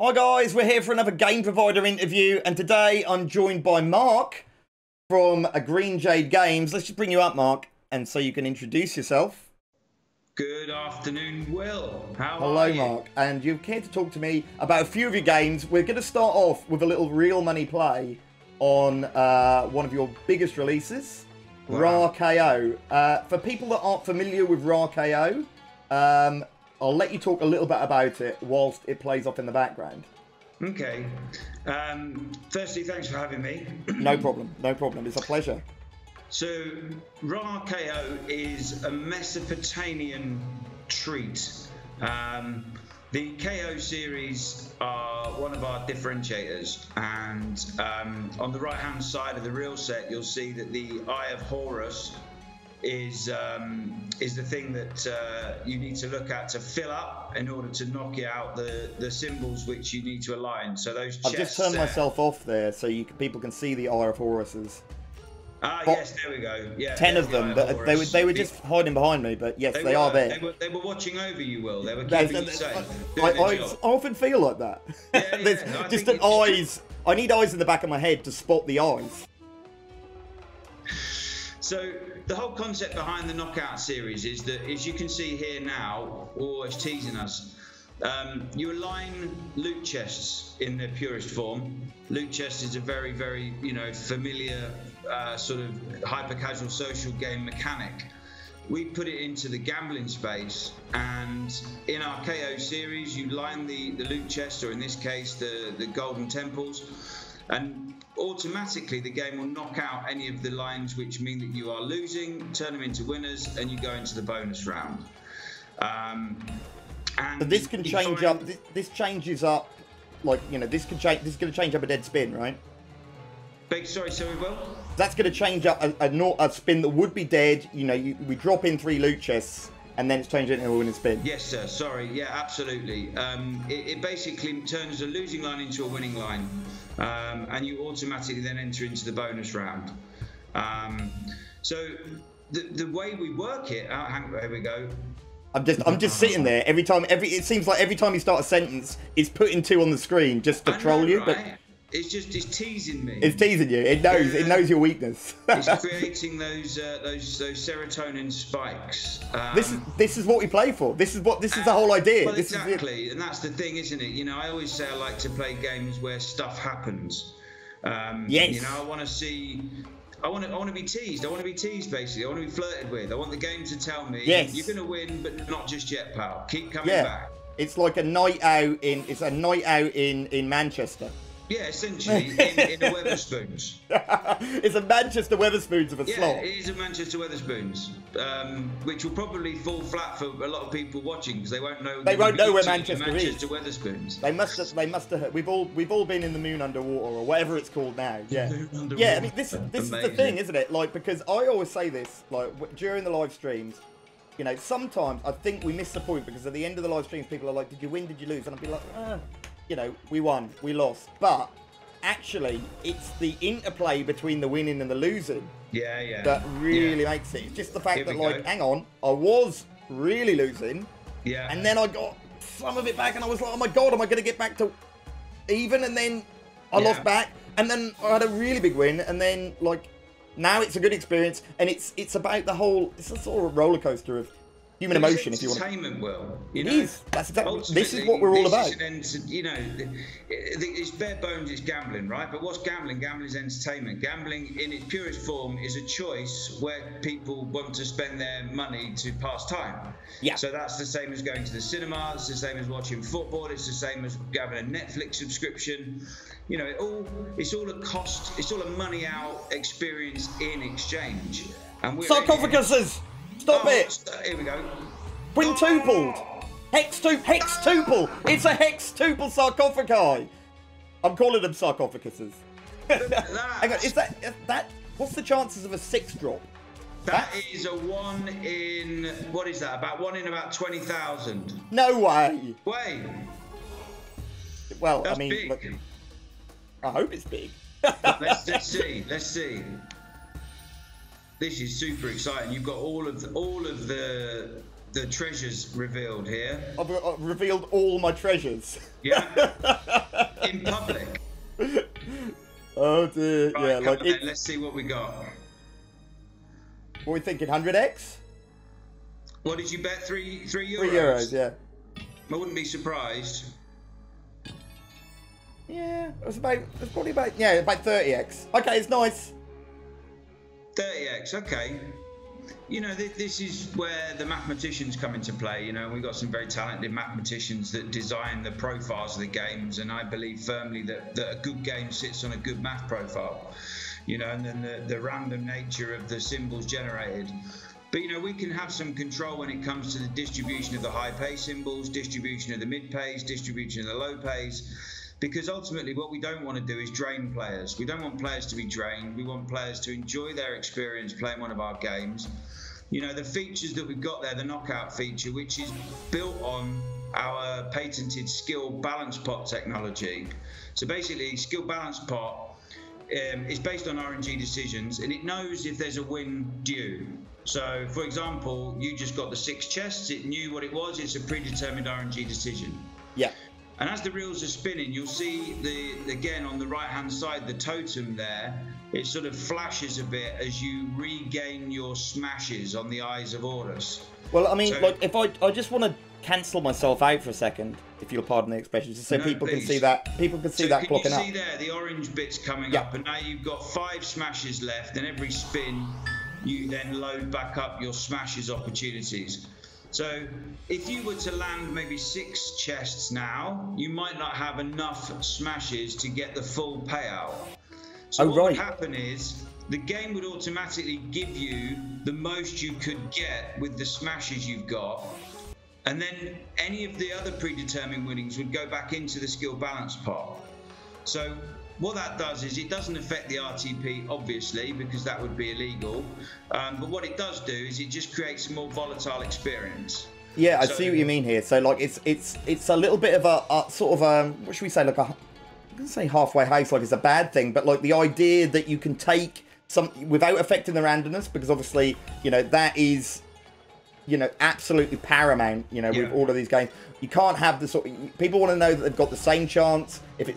Hi guys, we're here for another Game Provider interview, and today I'm joined by Mark from Green Jade Games. Let's just bring you up, Mark, and so you can introduce yourself. Good afternoon, Will. How Hello, are you? Mark, and you've cared to talk to me about a few of your games. We're going to start off with a little real money play on one of your biggest releases, Wow. Raw KO. For people that aren't familiar with Raw KO, I'll let you talk a little bit about it whilst it plays off in the background. Okay. Firstly, thanks for having me. No problem, no problem. It's a pleasure. So, Ra KO is a Mesopotamian treat. The KO series are one of our differentiators, and on the right-hand side of the real set, you'll see that the Eye of Horus is the thing that you need to look at to fill up in order to knock out the symbols which you need to align. So those chests. I've just turned myself off there so people can see the Eye of Horuses. Ah, yes, there we go. Yeah, 10 of them. They were just hiding behind me, but yes, they are there. They were watching over you, Will. They were keeping you safe. I often feel like that. Yeah, just an eyes. I need eyes in the back of my head to spot the eyes. So the whole concept behind the Knockout series is that, as you can see here now, always teasing us, you align loot chests in their purest form. Loot chest is a very, very, familiar sort of hyper-casual social game mechanic. We put it into the gambling space, and in our KO series, you line the loot chest, or in this case, the golden temples, and automatically the game will knock out any of the lines which mean that you are losing, turn them into winners, and you go into the bonus round. But this can change up. This changes up, like this could change. This is going to change up a dead spin, right? Sorry, Will. That's going to change up a spin that would be dead. We drop in 3 loot chests, and then it's changed into a winning spin. Yes, sir. Sorry. Yeah, absolutely. It basically turns a losing line into a winning line, and you automatically then enter into the bonus round. So the way we work it, here we go. I'm just sitting there every time. It seems like every time you start a sentence, it's putting 2 on the screen just to troll you. Right? But it's teasing me. It's teasing you. It knows your weakness. It's creating those serotonin spikes. This is what we play for. This is the whole idea. Well, this exactly, and that's the thing, isn't it? I always say I like to play games where stuff happens. Yes. I want to see. I want to be teased. I want to be teased, basically. I want to be flirted with. I want the game to tell me, yes, you're going to win, but not just yet, pal. Keep coming back. It's like a night out in Manchester. Yeah, essentially, in a Weatherspoons. It's a Manchester Weatherspoons of a slot. Yeah, it is a Manchester Weatherspoons, which will probably fall flat for a lot of people watching because they won't know. They won't know where Manchester is. Manchester Weatherspoons. They must have. We've all been in the moon underwater or whatever it's called now. Yeah, yeah. I mean, this is the thing, isn't it? Like, because I always say this, like during the live streams. Sometimes I think we miss the point because at the end of the live streams, people are like, "Did you win? Did you lose?" And I'd be like, we won, we lost. But actually, it's the interplay between the winning and the losing that really makes it. It's just the fact that, like, hang on, I was really losing. Yeah. And then I got some of it back and I was like, oh my God, am I going to get back to even? And then I lost back. And then I had a really big win. And then, like, now it's a good experience. And it's about the whole, it's a sort of roller coaster of human emotion, if you want. Entertainment, Will. It is. That's exactly. This is what we're all about. It's bare bones. It's gambling, right? But what's gambling? Gambling is entertainment. Gambling, in its purest form, is a choice where people want to spend their money to pass time. Yeah. So that's the same as going to the cinema. It's the same as watching football. It's the same as having a Netflix subscription. It's all a cost. It's all a money out experience in exchange. And we're sarcophaguses. Stop it! Here we go. Quintupled! Hextuple! It's a hextuple sarcophagi! I'm calling them sarcophaguses. Hang on, is that... What's the chances of a 6 drop? That is a 1 in... What is that? About 1 in about 20,000. No way! Wait. Well, that's I mean... big. Look, I hope it's big. Let's see. Let's see. This is super exciting. You've got all of the the treasures revealed here. I've revealed all my treasures. Yeah. In public. Oh dear. Right, yeah, like then, let's see what we got. What are we thinking? 100x? What did you bet? €3? €3, yeah. I wouldn't be surprised. Yeah, it's probably about 30x. Okay, it's nice. 30x, okay. You know, this is where the mathematicians come into play. You know, we've got some very talented mathematicians that design the profiles of the games, and I believe firmly that a good game sits on a good math profile. You know, and then the random nature of the symbols generated. But, you know, we can have some control when it comes to the distribution of the high pay symbols, distribution of the mid pays, distribution of the low pays. Because ultimately what we don't want to do is drain players. We don't want players to be drained. We want players to enjoy their experience playing one of our games. You know, the features that we've got there, the knockout feature, which is built on our patented skill balance pot technology. So basically, skill balance pot is based on RNG decisions, and it knows if there's a win due. So, for example, you just got the 6 chests. It knew what it was. It's a predetermined RNG decision. Yeah. And as the reels are spinning, you'll see again on the right-hand side, the totem there, it sort of flashes a bit as you regain your smashes on the Eyes of Horus. Well, I mean, like, if I just want to cancel myself out for a second, if you'll pardon the expression, just so people can see that. People can see that clocking up. Can you see there, the orange bit's coming up, and now you've got 5 smashes left, and every spin, you then load back up your smashes opportunities. So if you were to land maybe 6 chests now, you might not have enough smashes to get the full payout. So what would happen is the game would automatically give you the most you could get with the smashes you've got, and then any of the other predetermined winnings would go back into the skill balance pot. So what that does is it doesn't affect the RTP, obviously, because that would be illegal. But what it does do is it just creates a more volatile experience. Yeah, I see what you mean here. So, like, it's a little bit of a sort of what should we say? Like I'm gonna say halfway house, like it's a bad thing, but like the idea that you can take some without affecting the randomness, because obviously, you know, that is, you know, absolutely paramount. You know, with all of these games. You can't have the sort of, people want to know that they've got the same chance if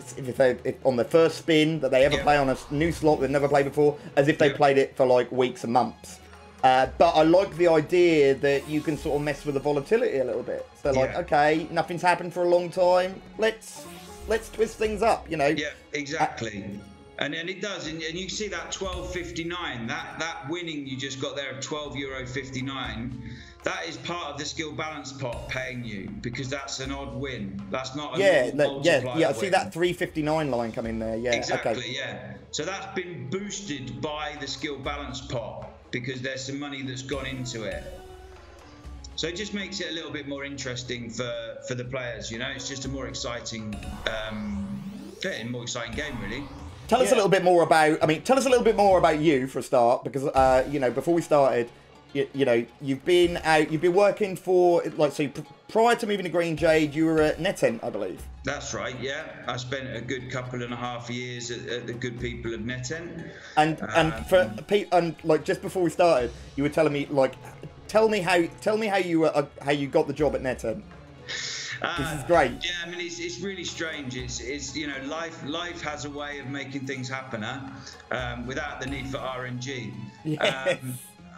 on the first spin that they ever play on a new slot they've never played before, as if they played it for like weeks and months. But I like the idea that you can sort of mess with the volatility a little bit. So like, okay, nothing's happened for a long time. Let's twist things up, you know. Yeah, exactly. And then it does, and you see that 12.59, that winning you just got there of €12.59. That is part of the skill balance pot paying you, because that's an odd win. That's not a I see that 3.59 line come in there. Yeah, exactly. Okay. Yeah. So that's been boosted by the skill balance pot because there's some money that's gone into it. So it just makes it a little bit more interesting for the players. You know, it's just a more exciting, more exciting game, really. Tell us a little bit more about. I mean, tell us a little bit more about you for a start, because you know, before we started, you know, you've been working for, like, so prior to moving to Green Jade, you were at NetEnt, I believe. That's right. Yeah, I spent a good couple and a half years at the good people of NetEnt. And like just before we started, you were telling me, like, tell me how you got the job at NetEnt. This is great. Yeah, I mean, it's really strange. It's you know, life has a way of making things happen, without the need for RNG. Yes.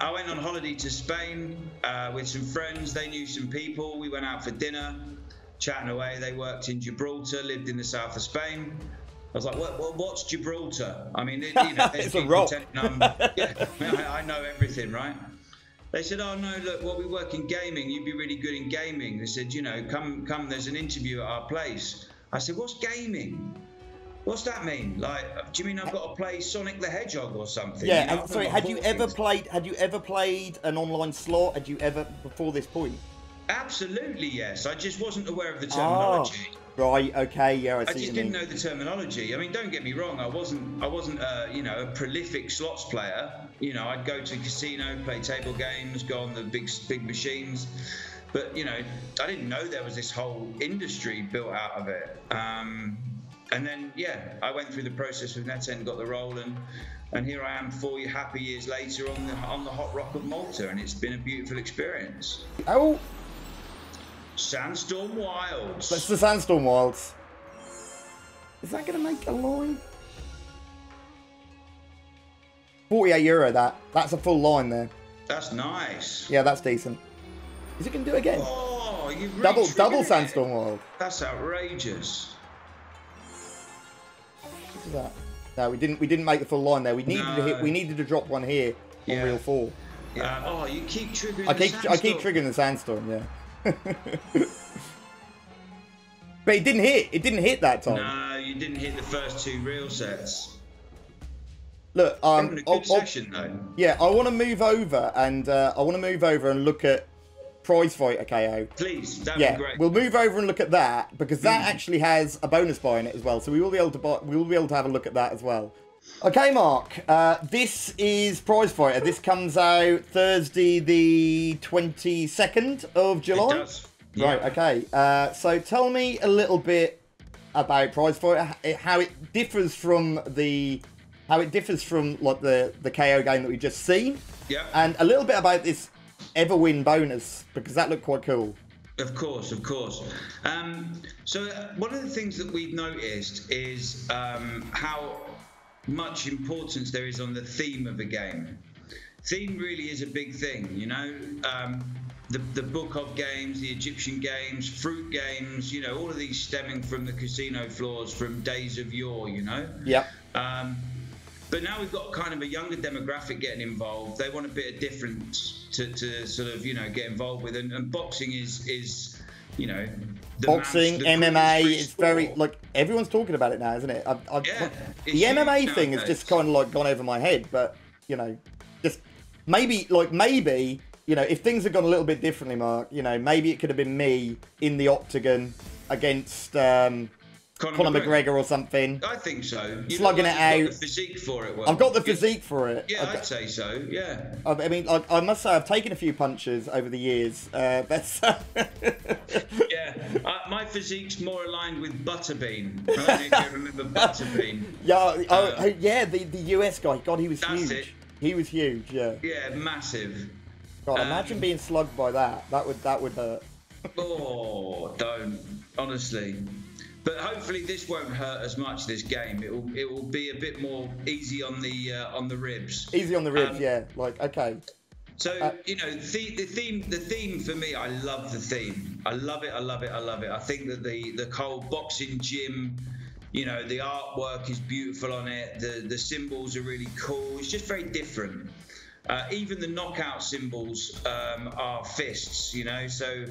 I went on holiday to Spain with some friends. They knew some people. We went out for dinner, chatting away. They worked in Gibraltar, lived in the south of Spain. I was like, what's Gibraltar? I mean, you know, it's a rock. I know everything, right? They said, oh no, look, we work in gaming. You'd be really good in gaming. They said, you know, come. There's an interview at our place. I said, what's gaming? What's that mean? Like, do you mean I've got to play Sonic the Hedgehog or something? Yeah. You know, and sorry, had you ever played an online slot? Had you ever before this point? Absolutely, yes. I just wasn't aware of the terminology. Right. Okay. Yeah. I just didn't know the terminology. I mean, don't get me wrong. I wasn't you know, a prolific slots player. You know, I'd go to a casino, play table games, go on the big machines. But you know, I didn't know there was this whole industry built out of it. And then, yeah, I went through the process with NetEnt, got the role, and here I am 4 happy years later on the hot rock of Malta, and it's been a beautiful experience. Oh, Sandstorm Wilds. That's the Sandstorm Wilds. Is that going to make a line? €48. That's a full line there. That's nice. Yeah, that's decent. Is it going to do it again? Oh, you've double Sandstorm Wild. That's outrageous. What is that? No, we didn't make the full line there. We needed to drop one here on reel 4. Yeah. Oh, you keep triggering. I keep triggering the Sandstorm. Yeah. But it didn't hit. It didn't hit that time. No, you didn't hit the first 2 reel sets. Look, a good session though. Yeah, I want to move over and look at PrizeFighter KO. Please, that'd be great. We'll move over and look at that because that actually has a bonus buy in it as well. So we will be able to have a look at that as well. Okay, Mark. This is PrizeFighter. This comes out Thursday, the 22nd of July. It does. Yeah. Right. Okay. So tell me a little bit about PrizeFighter, how it differs from like the KO game that we just seen. Yeah. And a little bit about this Everwin bonus because that looked quite cool. Of course. So one of the things that we've noticed is how much importance there is on the theme of a game. Theme really is a big thing, you know. The book of games, the Egyptian games, fruit games, you know, all of these stemming from the casino floors from days of yore, you know. Yeah. But now we've got kind of a younger demographic getting involved. They want a bit of difference to sort of, you know, get involved with. And boxing is, you know, boxing, MMA, it's very, like, everyone's talking about it now, isn't it? The MMA thing has just kind of like gone over my head, but, you know, just maybe, you know, if things had gone a little bit differently, Mark, you know, maybe it could have been me in the octagon against Conor McGregor or something. I think so. Slugging it out. Got the physique for it. Well, I've got the physique for it. Yeah, I'd say so. Yeah. I mean, I must say, I've taken a few punches over the years. That's. Yeah, my physique's more aligned with Butterbean. I don't know if you remember Butterbean. Yeah. Yeah. The US guy. God, he was huge. It. He was huge. Yeah. Yeah, massive. God, imagine being slugged by that. That would hurt. Oh, don't. Honestly. But hopefully this won't hurt as much. This game, it will be a bit more easy on the ribs. Easy on the ribs, yeah. Like, okay. So you know, the theme for me, I love the theme. I love it. I think that the whole boxing gym, you know, the artwork is beautiful on it. The symbols are really cool. It's just very different. Even the knockout symbols are fists, you know. So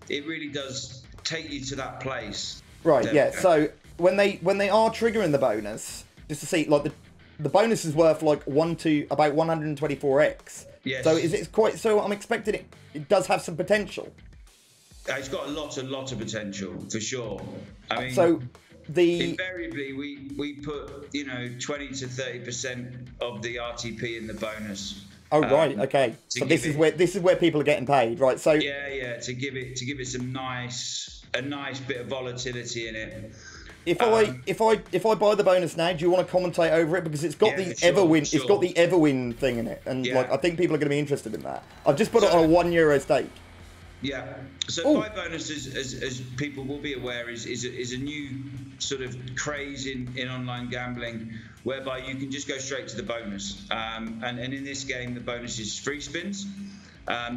it really does take you to that place. Right, yeah. So when they are triggering the bonus, just to see, like the bonus is worth like about 124x. Yes. So is it quite? So I'm expecting it does have some potential. It's got a lot of potential for sure. I mean, so invariably we put, you know, 20 to 30% of the RTP in the bonus. Oh right, okay. So this is where people are getting paid, right? So yeah, to give it some a nice bit of volatility in it. If I buy the bonus now, do you want to commentate over it because it's got the Everwin? Sure. It's got the Everwin thing in it, and like I think people are going to be interested in that. I've just put it on a €1 stake. Yeah. So buy bonus, as people will be aware, is a new sort of craze in online gambling, whereby you can just go straight to the bonus. And in this game, the bonus is free spins.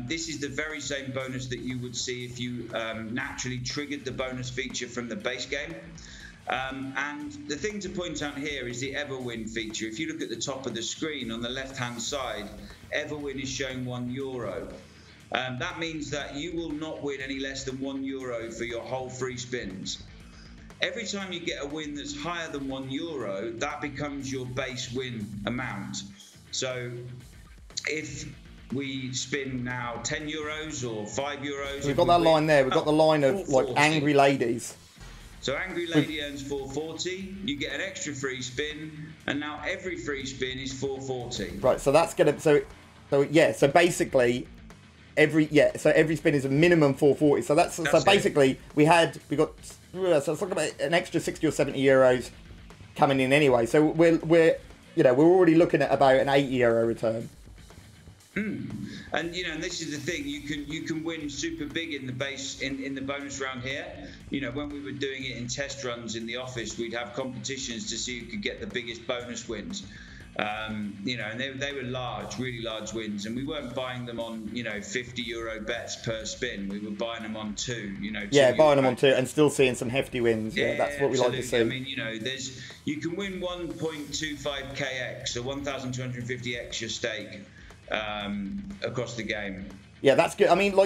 This is the very same bonus that you would see if you naturally triggered the bonus feature from the base game. And the thing to point out here is the Everwin feature. If you look at the top of the screen on the left-hand side, Everwin is showing €1. That means that you will not win any less than €1 for your whole free spins. Every time you get a win that's higher than €1, that becomes your base win amount. So if we spin now €10 or €5. We've got that line there. We've got the line of like angry ladies. So angry lady earns 440. You get an extra free spin, and now every free spin is 440. Right. So that's gonna. So yeah. So basically, every spin is a minimum 440. So that's so basically we got so it's like about an extra 60 or 70 euros coming in anyway. So we're already looking at about an 80 euro return. And and this is the thing, you can win super big in the base in the bonus round here. When we were doing it in test runs in the office, we'd have competitions to see who could get the biggest bonus wins. And they were really large wins, and we weren't buying them on 50 euro bets per spin. We were buying them on two. Buying them on two and still seeing some hefty wins. Yeah, that's what we like to see. I mean, you can win 1.25kx, so 1,250x your stake across the game. Yeah, that's good. I mean,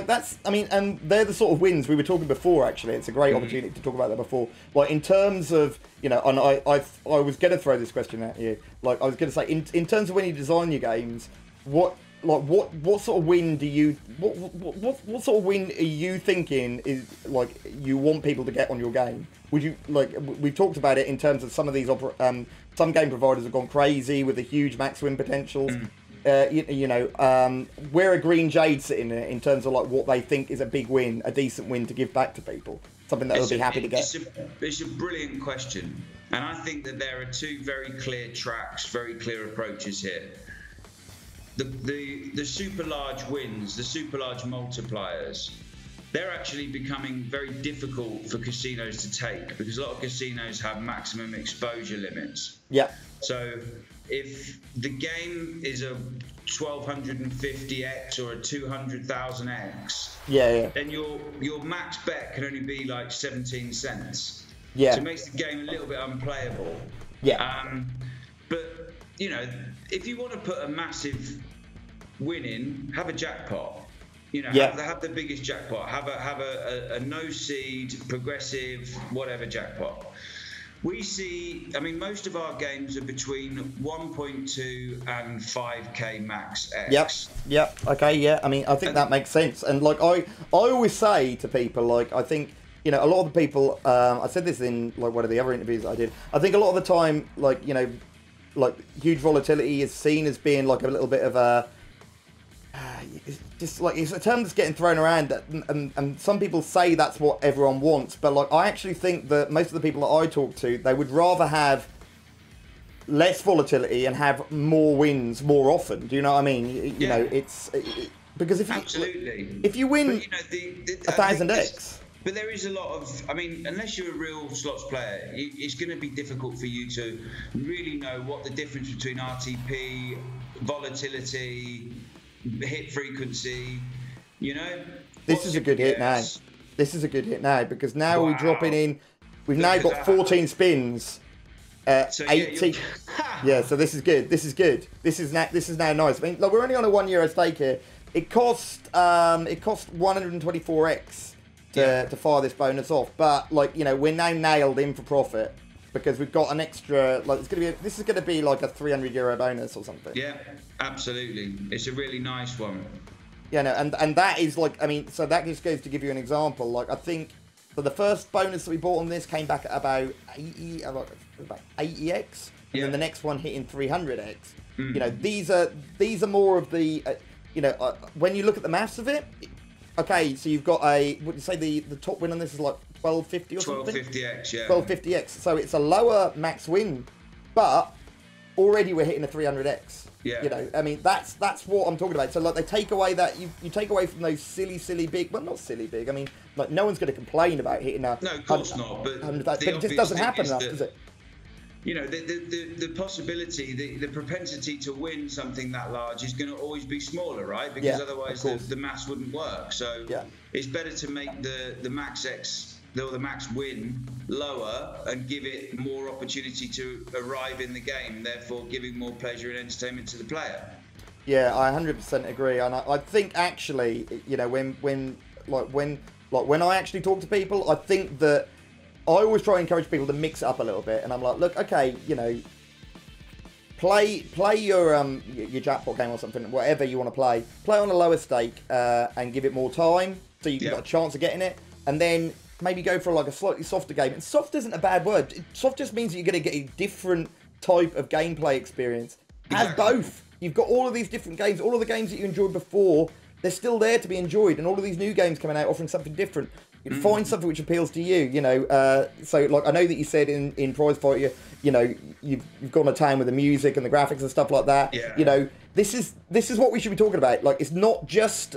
and they're the sort of wins we were talking before. Actually, it's a great opportunity to talk about that before. Like in terms of, and I was going to throw this question at you. Like I was going to say, in terms of when you design your games, what sort of win do you what sort of win are you thinking is like you want people to get on your game? Would you we've talked about it in terms of some of these some game providers have gone crazy with the huge max win potentials. Where are Green Jade sitting in terms of like what they think is a big win, a decent win to give back to people, something that they'll be happy to get? It's a brilliant question, and I think that there are two very clear tracks, very clear approaches here. The super large wins, the super large multipliers, they're actually becoming very difficult for casinos to take because a lot of casinos have maximum exposure limits. Yeah. So if the game is a 1250x or a 200,000x, then your max bet can only be like 17 cents. Yeah. So it makes the game a little bit unplayable. Yeah. But if you want to put a massive win in, have a jackpot. Have the biggest jackpot. Have a no seed, progressive, whatever jackpot. We see, most of our games are between 1.2 and 5k max X. Yep. Okay, yeah. I think that makes sense. And like I always say to people, like I think, a lot of the people, I said this in like one of the other interviews I did. I think a lot of the time, like huge volatility is seen as being like a little bit of a just like it's a term that's getting thrown around, and some people say that's what everyone wants, but like I actually think that most of the people that I talk to, they would rather have less volatility and have more wins more often. Do you know what I mean? Because if you win 1,000x. But there is a lot of, unless you're a real slots player, it's going to be difficult for you to really know what the difference between RTP, volatility, hit frequency, This is a good hit now. This is a good hit now because now we're dropping in. We've now got 14 spins. 18. So this is good. This is good. This is now nice. We're only on a €1 stake here. It cost 124x to fire this bonus off, but we're now nailed in for profit. Because we've got an extra, this is going to be like a €300 bonus or something. Yeah, absolutely. It's a really nice one. Yeah, no, and that is so that just goes to give you an example. Like I think for the first bonus that we bought on this came back at about 80x, and then the next one hitting 300x. These are more of the, when you look at the maths of it. Okay, so you've got would you say the top win on this is like 1250 or something? 1250x, yeah. 1250x. So it's a lower max win, but already we're hitting a 300x. Yeah. That's what I'm talking about. So like they take away that you take away from those silly big, well not silly big. No one's going to complain about hitting a. No, of course not. But it just doesn't happen enough, does it? The possibility, the propensity to win something that large is going to always be smaller, right? Because otherwise the maths wouldn't work. So it's better to make the max X, the max win lower and give it more opportunity to arrive in the game, therefore giving more pleasure and entertainment to the player. Yeah, I 100% agree, and I think actually, when I actually talk to people, I think that I always try and encourage people to mix it up a little bit, and I'm like, look, okay, play your jackpot game or something, whatever you want to play on a lower stake, and give it more time so you get a chance of getting it, and then maybe go for like a slightly softer game. And soft isn't a bad word. Soft just means that you're going to get a different type of gameplay experience. Have both. You've got all of these different games, all of the games that you enjoyed before. they're still there to be enjoyed, and all of these new games coming out offering something different. You find something which appeals to you, you know. So, like, I know that you said in PrizeFighter, you know, you've gone to town with the music and the graphics and stuff like that. Yeah. You know, this is what we should be talking about. Like, it's not just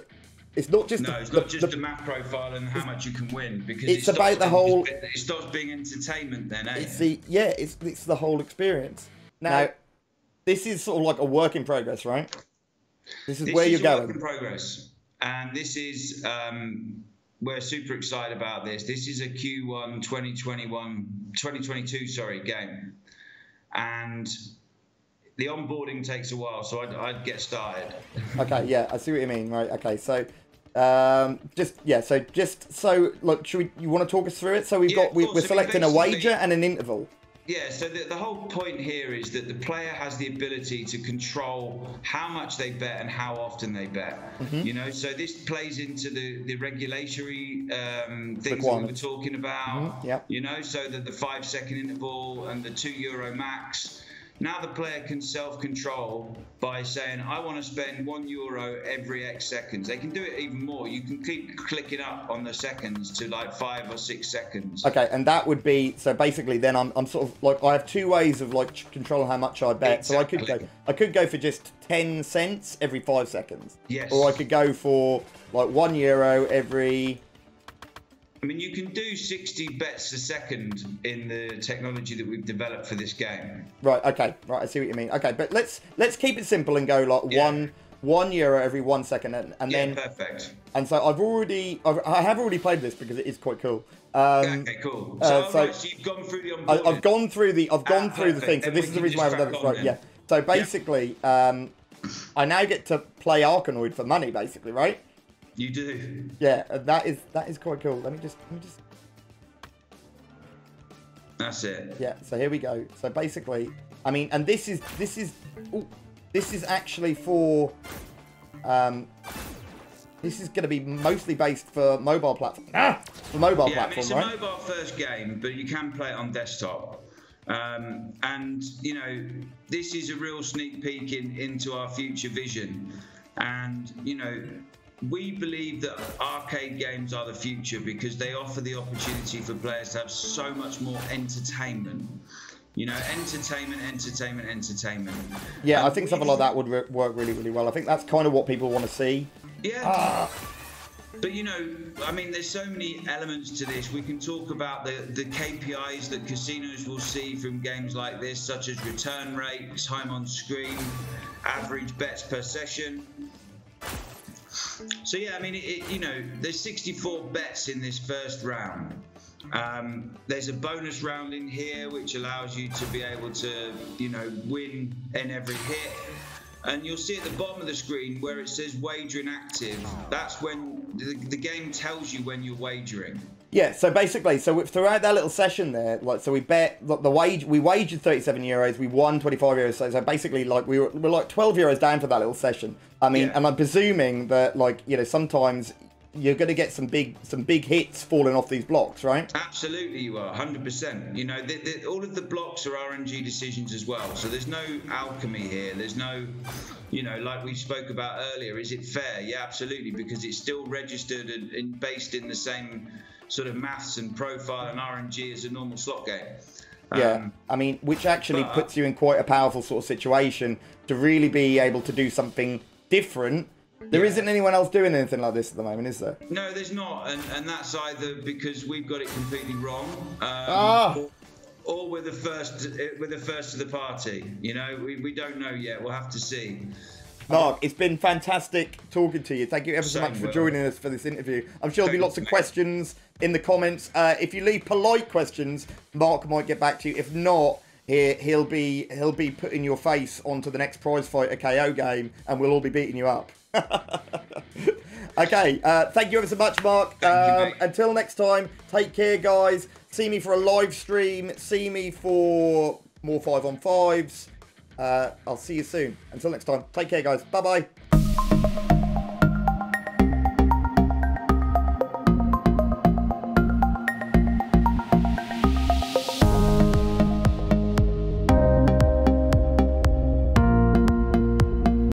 the map profile and how much you can win, because it's about the whole. It stops being entertainment then. It's the whole experience. Now, this is sort of like a work in progress, right? This is where you're going. Work in progress, and this is we're super excited about this. This is a Q1 2022 game, and the onboarding takes a while, so I'd get started. Okay, yeah, I see what you mean. Right, okay, so look, you want to talk us through it? So we're selecting a wager and an interval. Yeah, so the whole point here is that the player has the ability to control how much they bet and how often they bet. You know, so this plays into the regulatory things that we were talking about. You know, so that the 5-second interval and the €2 max. Now the player can self-control by saying, I want to spend €1 every X seconds. They can do it even more. You can keep clicking up on the seconds to like 5 or 6 seconds. Okay, and that would be, so basically then I'm sort of like, I have two ways of like controlling how much I bet. Exactly. So I could go for just 10 cents every 5 seconds. Yes. Or I could go for like €1 every... I mean, you can do 60 bets a second in the technology that we've developed for this game. Right. Okay. Right. I see what you mean. Okay, but let's keep it simple and go like €1 every 1 second, and then perfect. And so I have already played this because it is quite cool. Okay, cool. So you've gone through the onboarding. I've gone through the thing. So this is the reason why I've done this. Right. Yeah. So basically, I now get to play Arkanoid for money, basically, right? You do. Yeah, that is quite cool. Let me just. That's it. Yeah. So here we go. So basically, I mean, and this is actually for. This is going to be mostly based for mobile platform. For mobile platform, I mean, it's right? a mobile-first game, but you can play it on desktop. And you know, this is a real sneak peek into our future vision. And you know, we believe that arcade games are the future because they offer the opportunity for players to have so much more entertainment. You know, entertainment. Yeah, I think something like that would work really, really well. I think that's kind of what people want to see. Yeah. But you know, I mean, there's so many elements to this. We can talk about the KPIs that casinos will see from games like this, such as return rate, time on screen, average bets per session. So yeah, I mean, you know, there's 64 bets in this first round. There's a bonus round in here which allows you to be able to, you know, win in every hit. And you'll see at the bottom of the screen where it says wagering active. That's when the game tells you when you're wagering. Yeah, so basically, throughout that little session there, like, so we bet we wagered €37, we won €25. So basically, like, we're like €12 down for that little session. I mean, and I'm presuming that, like, you know, sometimes you're going to get some big hits falling off these blocks, right? Absolutely, you are 100%. You know, all of the blocks are RNG decisions as well. So there's no alchemy here. There's no, you know, like we spoke about earlier. Is it fair? Yeah, absolutely, because it's still registered and based in the same sort of maths and profile and RNG as a normal slot game. Yeah, I mean, which actually puts you in quite a powerful sort of situation to really be able to do something different. There isn't anyone else doing anything like this at the moment, is there? No, there's not, and that's either because we've got it completely wrong, or we're the first to the party. You know, we don't know yet. We'll have to see. Mark, it's been fantastic talking to you. Thank you ever so much for joining us for this interview. I'm sure there'll be lots of questions in the comments. If you leave polite questions, Mark might get back to you. If not, he'll be putting your face onto the next PrizeFighter KO game, and we'll all be beating you up. Okay, thank you ever so much, Mark. Until next time, take care, guys. See me for a live stream. See me for more 5-on-5s. I'll see you soon. Until next time, take care, guys. Bye-bye.